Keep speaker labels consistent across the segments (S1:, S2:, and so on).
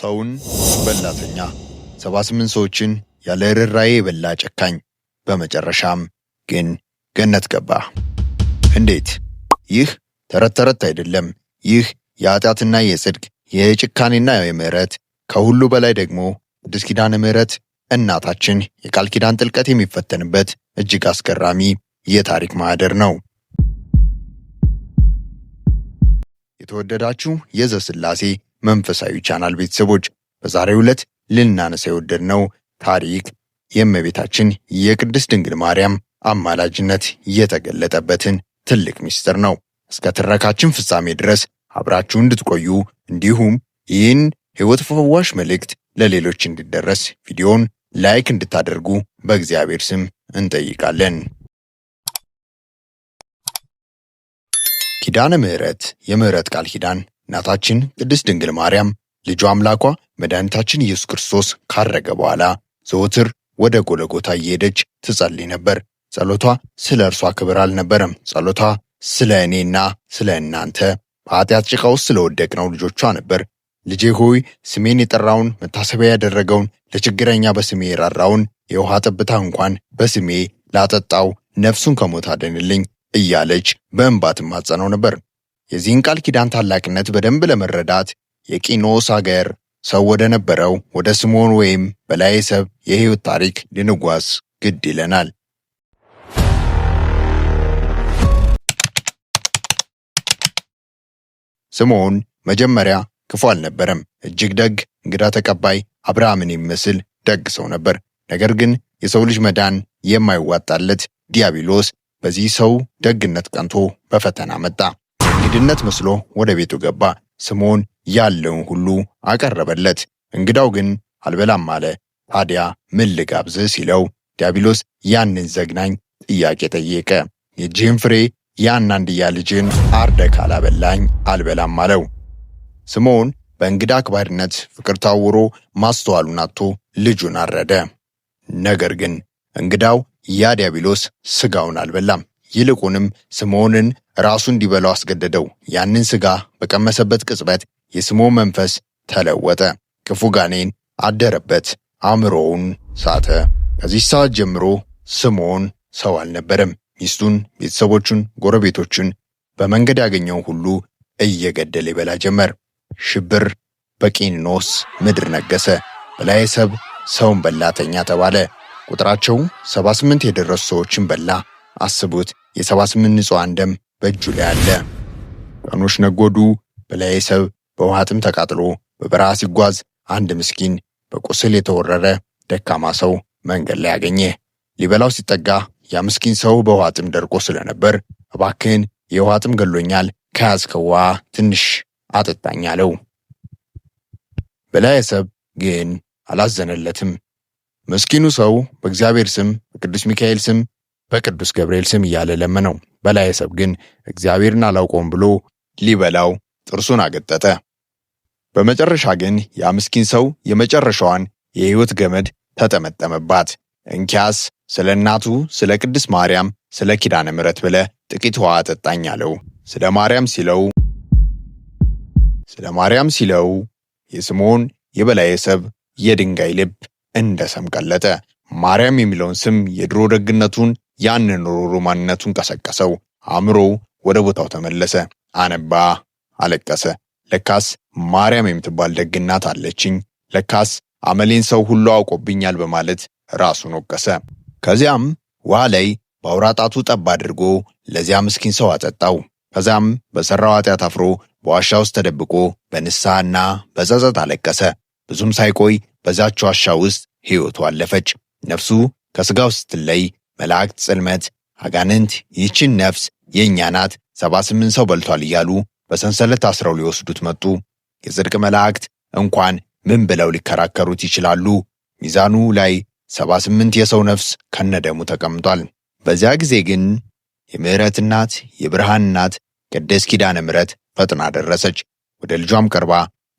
S1: ሰውን በላተኛ 78 ሰዎችን ያለ ርኅራኄ የበላ ጨካኝ በመጨረሻም ግን ገነት ገባ። እንዴት? ይህ ተረት ተረት አይደለም። ይህ የኃጢአትና የጽድቅ የጭካኔና የምህረት ከሁሉ በላይ ደግሞ ቅድስት ኪዳነ ምህረት እናታችን የቃል ኪዳን ጥልቀት የሚፈተንበት እጅግ አስገራሚ የታሪክ ማህደር ነው። የተወደዳችሁ የዘስላሴ መንፈሳዊ ቻናል ቤተሰቦች በዛሬው ዕለት ልናነሳ የወደድነው ታሪክ የእመቤታችን የቅድስት ድንግል ማርያም አማላጅነት የተገለጠበትን ትልቅ ምስጢር ነው። እስከ ትረካችን ፍጻሜ ድረስ አብራችሁ እንድትቆዩ እንዲሁም ይህን ሕይወት ፈዋሽ መልእክት ለሌሎች እንዲደረስ ቪዲዮን ላይክ እንድታደርጉ በእግዚአብሔር ስም እንጠይቃለን። ኪዳነ ምህረት የምህረት ቃል ኪዳን እናታችን ቅድስት ድንግል ማርያም ልጇ አምላኳ መድኃኒታችን ኢየሱስ ክርስቶስ ካረገ በኋላ ዘወትር ወደ ጎልጎታ እየሄደች ትጸልይ ነበር። ጸሎቷ ስለ እርሷ ክብር አልነበረም። ጸሎቷ ስለ እኔና ስለ እናንተ በኃጢአት ጭቃ ውስጥ ስለወደቅነው ልጆቿ ነበር። ልጄ ሆይ ስሜን የጠራውን መታሰቢያ ያደረገውን ለችግረኛ በስሜ የራራውን የውሃ ጠብታ እንኳን በስሜ ላጠጣው ነፍሱን ከሞት አድንልኝ እያለች በእንባ ትማጸነው ነበር። የዚህን ቃል ኪዳን ታላቅነት በደንብ ለመረዳት የቂኖስ አገር ሰው ወደ ነበረው ወደ ስምዖን ወይም በላዔ ሰብእ የሕይወት ታሪክ ልንጓዝ ግድ ይለናል። ስምዖን መጀመሪያ ክፉ አልነበረም። እጅግ ደግ፣ እንግዳ ተቀባይ፣ አብርሃምን የሚመስል ደግ ሰው ነበር። ነገር ግን የሰው ልጅ መዳን የማይዋጣለት ዲያብሎስ በዚህ ሰው ደግነት ቀንቶ በፈተና መጣ። እንግድነት መስሎ ወደ ቤቱ ገባ። ስምዖን ያለውን ሁሉ አቀረበለት። እንግዳው ግን አልበላም አለ። ታዲያ ምን ልጋብዝህ ሲለው ዲያብሎስ ያንን ዘግናኝ ጥያቄ ጠየቀ። የእጅህን ፍሬ ያን አንድያ ልጅህን አርደህ ካላበላኝ አልበላም አለው። ስምዖን በእንግዳ አክባሪነት ፍቅር ታውሮ ማስተዋሉን አጥቶ ልጁን አረደ። ነገር ግን እንግዳው ያ ዲያብሎስ ሥጋውን አልበላም። ይልቁንም ስምዖንን ራሱ እንዲበላው አስገደደው። ያንን ሥጋ በቀመሰበት ቅጽበት የስምዖን መንፈስ ተለወጠ። ክፉ ጋኔን አደረበት። አእምሮውን ሳተ። ከዚህ ሰዓት ጀምሮ ስምዖን ሰው አልነበረም። ሚስቱን፣ ቤተሰቦቹን፣ ጎረቤቶቹን በመንገድ ያገኘውን ሁሉ እየገደለ ይበላ ጀመር። ሽብር በቂኖስ ምድር ነገሰ። በላዔ ሰብእ ሰውን በላተኛ ተባለ። ቁጥራቸው 78 የደረሱ ሰዎችን በላ። አስቡት፣ የ78 ንጹሐን ደም በእጁ ላይ አለ። ቀኖች ነጎዱ። በላዔ ሰብእ በውሃ ጥም ተቃጥሎ በበረሃ ሲጓዝ አንድ ምስኪን በቁስል የተወረረ ደካማ ሰው መንገድ ላይ አገኘ። ሊበላው ሲጠጋ ያ ምስኪን ሰው በውሃ ጥም ደርቆ ስለነበር እባክህን የውሃ ጥም ገሎኛል፣ ከያዝከው ውሃ ትንሽ አጠጣኝ አለው። በላዔ ሰብእ ግን አላዘነለትም። ምስኪኑ ሰው በእግዚአብሔር ስም፣ በቅዱስ ሚካኤል ስም፣ በቅዱስ ገብርኤል ስም እያለ ለመነው። በላዔ ሰብእ ግን እግዚአብሔርን አላውቀውም ብሎ ሊበላው ጥርሱን አገጠጠ። በመጨረሻ ግን ያ ምስኪን ሰው የመጨረሻዋን የሕይወት ገመድ ተጠመጠመባት። እንኪያስ ስለ እናቱ ስለ ቅድስት ማርያም ስለ ኪዳነ ምህረት ብለህ ጥቂት ውሃ አጠጣኝ አለው። ስለ ማርያም ሲለው የስምዖን የበላዔ ሰብእ የድንጋይ ልብ እንደ ሰም ቀለጠ። ማርያም የሚለውን ስም የድሮ ደግነቱን ያንን ሩሩ ማንነቱን ቀሰቀሰው። አእምሮው ወደ ቦታው ተመለሰ። አነባ፣ አለቀሰ። ለካስ ማርያም የምትባል ደግ እናት አለችኝ፣ ለካስ አመሌን ሰው ሁሉ አውቆብኛል በማለት ራሱን ወቀሰ። ከዚያም ውሃ ላይ በአውራ ጣቱ ጠብ አድርጎ ለዚያ ምስኪን ሰው አጠጣው። ከዚያም በሠራው ኃጢአት አፍሮ በዋሻ ውስጥ ተደብቆ በንስሐና በጸጸት አለቀሰ። ብዙም ሳይቆይ በዛች ዋሻ ውስጥ ሕይወቱ አለፈች። ነፍሱ ከሥጋው ስትለይ መላእክት ጽልመት፣ አጋንንት ይህችን ነፍስ የእኛ ናት 78 ሰው በልቷል እያሉ በሰንሰለት አስረው ሊወስዱት መጡ። የጽድቅ መላእክት እንኳን ምን ብለው ሊከራከሩት ይችላሉ? ሚዛኑ ላይ 78 የሰው ነፍስ ከነደሙ ተቀምጧል። በዚያ ጊዜ ግን የምህረት እናት የብርሃን እናት ቅድስት ኪዳነ ምህረት ፈጥና ደረሰች። ወደ ልጇም ቀርባ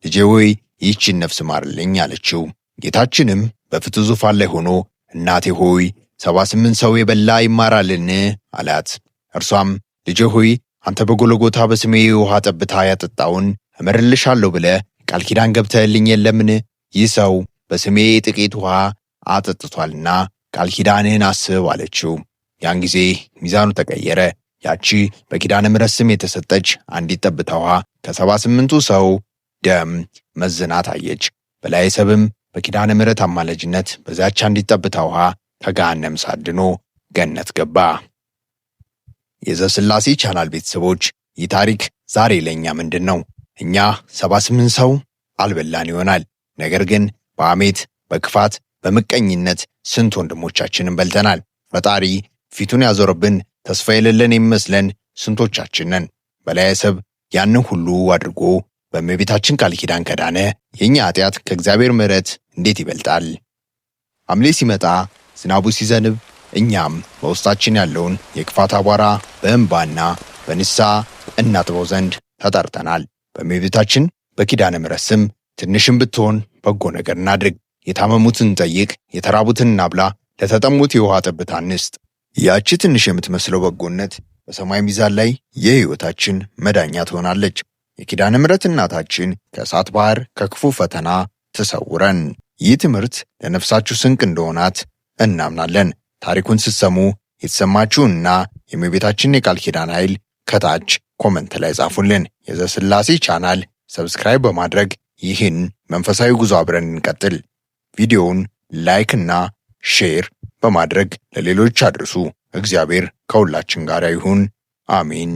S1: ልጄ ሆይ ይህችን ነፍስ ማርልኝ አለችው። ጌታችንም በፍትሕ ዙፋን ላይ ሆኖ እናቴ ሆይ 78 ሰው የበላ ይማራልን አላት። እርሷም ልጄ ሆይ አንተ በጎልጎታ በስሜ የውሃ ጠብታ ያጠጣውን እምርልሻለሁ ብለህ ቃል ኪዳን ገብተህልኝ የለምን? ይህ ሰው በስሜ ጥቂት ውሃ አጠጥቷልና ቃል ኪዳንህን አስብ አለችው። ያን ጊዜ ሚዛኑ ተቀየረ። ያቺ በኪዳነ ምሕረት ስም የተሰጠች አንዲት ጠብታ ውሃ ከ78ቱ ሰው ደም መዝና ታየች። በላዔሰብም በኪዳነ ምሕረት አማላጅነት በዛች አንዲት ጠብታ ውሃ ከገሃነም ሳድኖ ገነት ገባ። የዘሥላሴ ቻናል ቤተሰቦች ይህ ታሪክ ዛሬ ለእኛ ምንድን ነው? እኛ 78 ሰው አልበላን ይሆናል። ነገር ግን በሐሜት፣ በክፋት፣ በምቀኝነት ስንት ወንድሞቻችንን በልተናል። ፈጣሪ ፊቱን ያዞረብን ተስፋ የሌለን የሚመስለን ስንቶቻችን ነን? በላዔሰብ ያንን ሁሉ አድርጎ በእመቤታችን ቃል ኪዳን ከዳነ የእኛ ኃጢአት ከእግዚአብሔር ምሕረት እንዴት ይበልጣል? ሐምሌ ሲመጣ ዝናቡ ሲዘንብ እኛም በውስጣችን ያለውን የክፋት አቧራ በእንባና በንስሐ እናጥበው ዘንድ ተጠርተናል። በእመቤታችን በኪዳነ ምሕረት ስም ትንሽም ብትሆን በጎ ነገር እናድርግ። የታመሙትን እንጠይቅ፣ የተራቡትን እናብላ፣ ለተጠሙት የውሃ ጠብታ እንስጥ። ያቺ ትንሽ የምትመስለው በጎነት በሰማይ ሚዛን ላይ የሕይወታችን መዳኛ ትሆናለች። የኪዳነ ምሕረት እናታችን ከእሳት ባህር ከክፉ ፈተና ትሰውረን። ይህ ትምህርት ለነፍሳችሁ ስንቅ እንደሆናት እናምናለን። ታሪኩን ስትሰሙ የተሰማችሁንና የእመቤታችን የቃል ኪዳን ኃይል ከታች ኮመንት ላይ ጻፉልን። የዘሥላሴ ቻናል ሰብስክራይብ በማድረግ ይህን መንፈሳዊ ጉዞ አብረን እንቀጥል። ቪዲዮውን ላይክ እና ሼር በማድረግ ለሌሎች አድርሱ። እግዚአብሔር ከሁላችን ጋር ይሁን። አሜን።